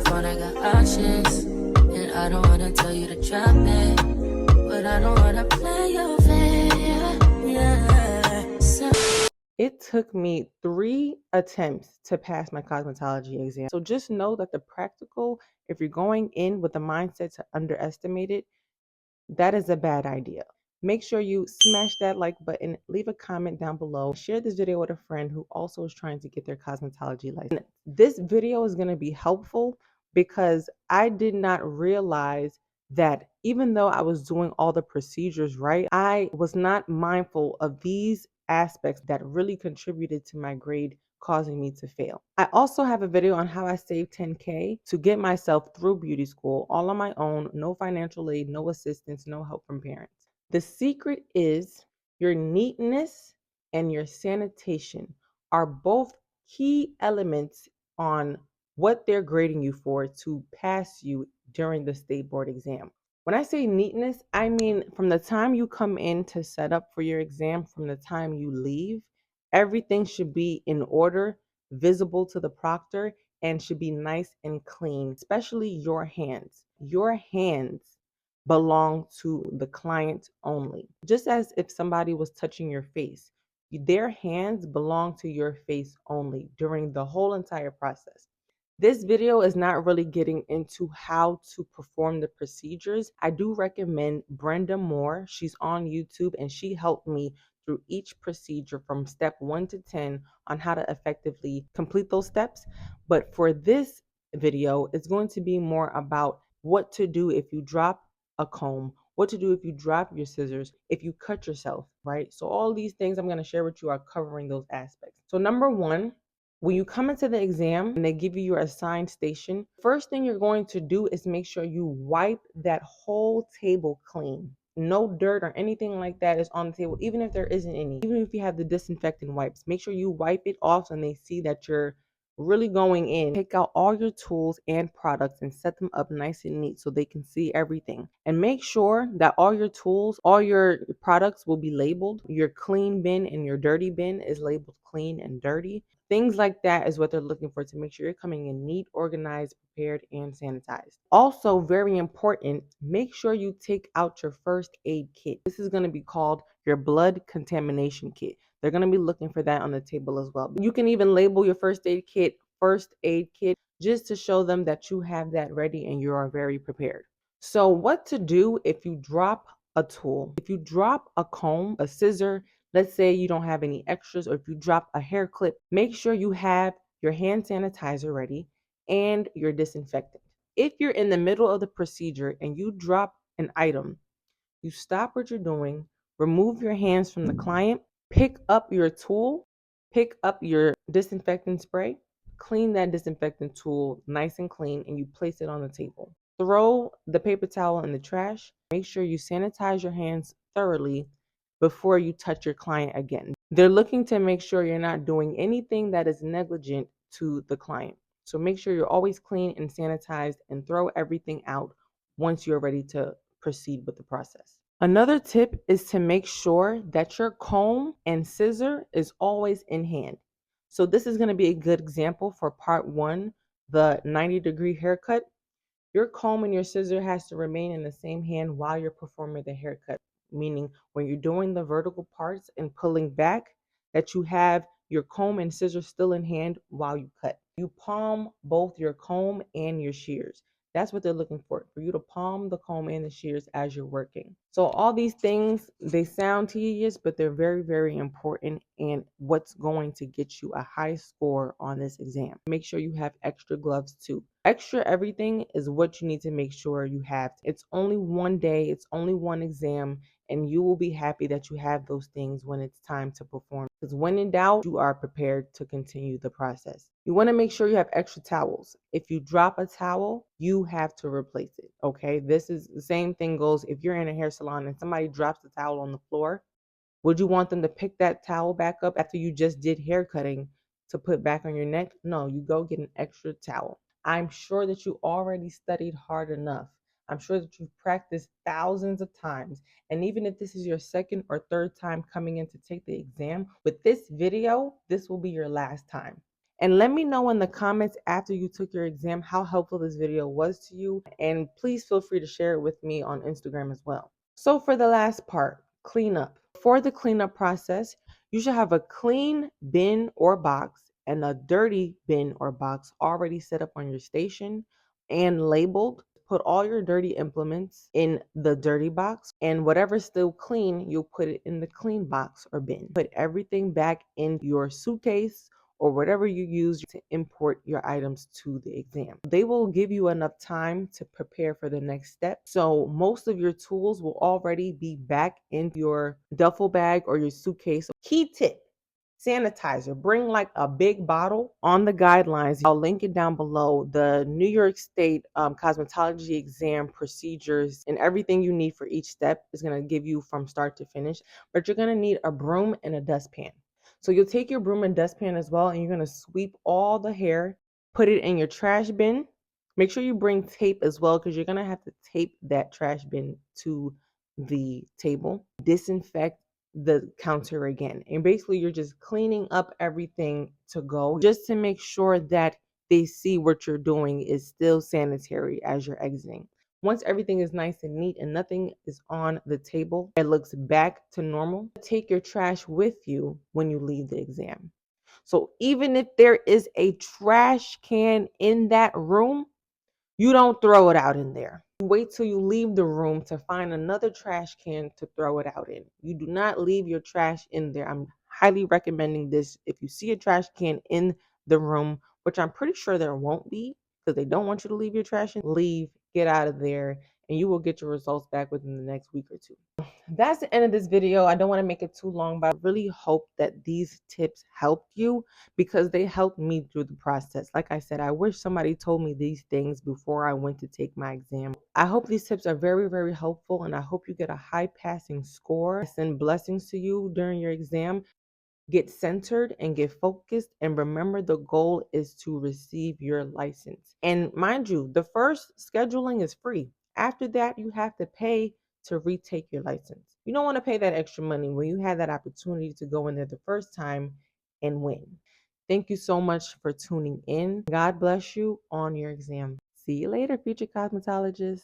my phone, I got options. And I don't wanna tell you to drop it, but I don't wanna play your fair. Yeah. So it took me 3 attempts to pass my cosmetology exam. So just know that the practical, if you're going in with the mindset to underestimate it, that is a bad idea. Make sure you smash that like button, leave a comment down below, share this video with a friend who also is trying to get their cosmetology license. This video is going to be helpful because I did not realize that even though I was doing all the procedures right, I was not mindful of these aspects that really contributed to my grade causing me to fail. I also have a video on how I saved 10K to get myself through beauty school all on my own, no financial aid, no assistance, no help from parents. The secret is your neatness and your sanitation are both key elements on what they're grading you for to pass you during the state board exam. When I say neatness, I mean from the time you come in to set up for your exam, from the time you leave, everything should be in order, visible to the proctor, and should be nice and clean, especially your hands. Your hands belong to the client only. Just as if somebody was touching your face, their hands belong to your face only during the whole entire process. This video is not really getting into how to perform the procedures. I do recommend Brenda Moore. She's on YouTube and she helped me through each procedure from step 1 to 10 on how to effectively complete those steps. But for this video, it's going to be more about what to do if you drop a comb, what to do if you drop your scissors, if you cut yourself, right? So all these things I'm going to share with you are covering those aspects. So number one, when you come into the exam and they give you your assigned station, first thing you're going to do is make sure you wipe that whole table clean. No dirt or anything like that is on the table, even if there isn't any. Even if you have the disinfectant wipes, make sure you wipe it off and they see that you're really going in. Take out all your tools and products and set them up nice and neat so they can see everything. And make sure that all your tools, all your products will be labeled. Your clean bin and your dirty bin is labeled clean and dirty. Things like that is what they're looking for to make sure you're coming in neat, organized, prepared, and sanitized. Also, very important, make sure you take out your first aid kit. This is going to be called your blood contamination kit. They're going to be looking for that on the table as well. You can even label your first aid kit just to show them that you have that ready and you are very prepared. So what to do if you drop a tool? If you drop a comb, a scissor, let's say you don't have any extras, or if you drop a hair clip, make sure you have your hand sanitizer ready and your disinfectant. If you're in the middle of the procedure and you drop an item, you stop what you're doing, remove your hands from the client, pick up your tool, pick up your disinfectant spray, clean that disinfectant tool nice and clean, and you place it on the table. Throw the paper towel in the trash. Make sure you sanitize your hands thoroughly before you touch your client again. They're looking to make sure you're not doing anything that is negligent to the client. So make sure you're always clean and sanitized and throw everything out once you're ready to proceed with the process. Another tip is to make sure that your comb and scissor is always in hand. So this is going to be a good example for part 1, the 90-degree haircut. Your comb and your scissor has to remain in the same hand while you're performing the haircut, meaning when you're doing the vertical parts and pulling back, that you have your comb and scissors still in hand while you cut. You palm both your comb and your shears. That's what they're looking for you to palm the comb and the shears as you're working. So all these things, they sound tedious, but they're very, very important and what's going to get you a high score on this exam. Make sure you have extra gloves too. Extra everything is what you need to make sure you have. It's only one day, it's only one exam, and you will be happy that you have those things when it's time to perform. Because when in doubt, you are prepared to continue the process. You want to make sure you have extra towels. If you drop a towel, you have to replace it, okay? This is the same thing goes if you're in a hair salon and somebody drops the towel on the floor. Would you want them to pick that towel back up after you just did hair cutting to put back on your neck? No, you go get an extra towel. I'm sure that you already studied hard enough. I'm sure that you've practiced thousands of times. And even if this is your second or third time coming in to take the exam, with this video, this will be your last time. And let me know in the comments after you took your exam how helpful this video was to you. And please feel free to share it with me on Instagram as well. So for the last part, cleanup. For the cleanup process, you should have a clean bin or box and a dirty bin or box already set up on your station and labeled. Put all your dirty implements in the dirty box, and whatever's still clean, you'll put it in the clean box or bin. Put everything back in your suitcase or whatever you use to import your items to the exam. They will give you enough time to prepare for the next step. So most of your tools will already be back in your duffel bag or your suitcase. Key tip: sanitizer. Bring like a big bottle. On the guidelines, I'll link it down below. The New York State cosmetology exam procedures and everything you need for each step is going to give you from start to finish. But you're going to need a broom and a dustpan. So you'll take your broom and dustpan as well, and you're going to sweep all the hair, put it in your trash bin. Make sure you bring tape as well, because you're going to have to tape that trash bin to the table. Disinfect the counter again. And basically you're just cleaning up everything to go, just to make sure that they see what you're doing is still sanitary as you're exiting. Once everything is nice and neat and nothing is on the table, it looks back to normal, take your trash with you when you leave the exam. So even if there is a trash can in that room, you don't throw it out in there. You wait till you leave the room to find another trash can to throw it out in. You do not leave your trash in there. I'm highly recommending this. If you see a trash can in the room, which I'm pretty sure there won't be because they don't want you to leave your trash in, leave, get out of there, and you will get your results back within the next week or two. That's the end of this video. I don't want to make it too long, but I really hope that these tips helped you, because they helped me through the process. Like I said, I wish somebody told me these things before I went to take my exam. I hope these tips are very, very helpful, and I hope you get a high passing score. I send blessings to you during your exam. Get centered and get focused, and remember the goal is to receive your license. And mind you, the first scheduling is free. After that, you have to pay to retake your license. You don't want to pay that extra money when you had that opportunity to go in there the first time and win. Thank you so much for tuning in. God bless you on your exam. See you later, future cosmetologists.